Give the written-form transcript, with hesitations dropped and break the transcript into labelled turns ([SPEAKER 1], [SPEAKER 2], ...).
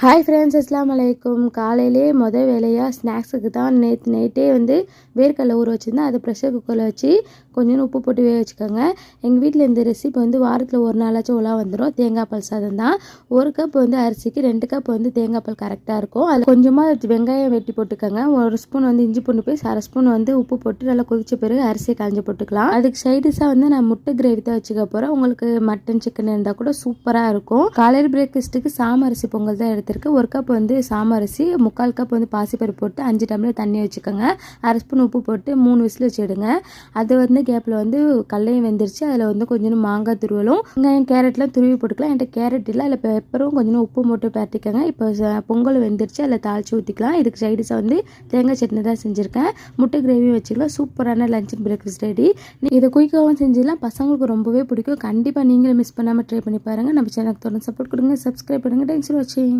[SPEAKER 1] Hi friends, அஸ்ஸலாமு அலைக்கும். காலையிலே வேலையாக ஸ்நாக்ஸுக்கு தான் நேற்று நைட்டே வேர்க்கடலை ஊற வச்சுருந்தேன். அதை ப்ரெஷர் குக்கரில் வச்சு கொஞ்சோண்டு உப்பு போட்டு வேக வச்சுக்கோங்க. எங்கள் வீட்டில் இந்த ரெசிபி வாரத்தில் ஒரு நாளாச்சும் உலா வந்துடும். தேங்காய் பால் சாதம் தான். 1 கப் அரிசிக்கு 2 கப் தேங்காய் பால் கரெக்டாக இருக்கும். அதில் கொஞ்சமாக வெங்காயம் வெட்டி போட்டுக்கோங்க. 1 ஸ்பூன் இஞ்சி பூண்டு பேஸ்ட், 1/2 ஸ்பூன் உப்பு போட்டு நல்லா கொதிச்ச பிறகு அரிசியை களைஞ்சி போட்டுக்கலாம். அதுக்கு சைடிஷாக நான் முட்டை கிரேவி தான் வச்சுக்க போகிறேன். உங்களுக்கு மட்டன் சிக்கன் இருந்தால் கூட சூப்பராக இருக்கும். காலையில் பிரேக்ஃபாஸ்ட்டுக்கு சாமரிசி பொங்கல் தான் எடுத்து 1 கப் சாமரிசி, 3/4 கப் பாசிப்பருப்பு போட்டு 5 டம்ளர் தண்ணி வச்சுக்கோங்க. 1/2 ஸ்பூன் உப்பு போட்டு 3 விசில் வச்சுடுங்க. அது கேப்பில் கடலையும் வெந்துருச்சு. அதில் கொஞ்சம் மாங்காய் துருவலும் வெங்காயம் கேரட்லாம் துருவி போட்டுக்கலாம். என்கிட்ட கேரட் இல்லை, அதில் பெப்பரும் கொஞ்சம் உப்பு போட்டு பரட்டிக்கோங்க. இப்போ பொங்கல் வெந்துருச்சு, அதில் தாளித்து ஊற்றிக்கலாம். இதுக்கு சைடிஷாக தேங்காய் சட்னி தான் செஞ்சுருக்கேன். முட்டை கிரேவியும் வச்சுக்கலாம். சூப்பரான லஞ்ச் அண்ட் பிரேக்ஃபாஸ்ட் ரெடி. இதை குயிக்காகவும் செஞ்சிடலாம். பசங்களுக்கு ரொம்பவே பிடிக்கும். கண்டிப்பாக நீங்களும் மிஸ் பண்ணாமல் ட்ரை பண்ணி பாருங்கள். நம்ம சேனலுக்கு தொடர்ந்து சப்போர்ட் கொடுங்க, சப்ஸ்கிரைப் பண்ணுங்கள். தேங்க்ஸ் ஃபார் வாட்சிங்.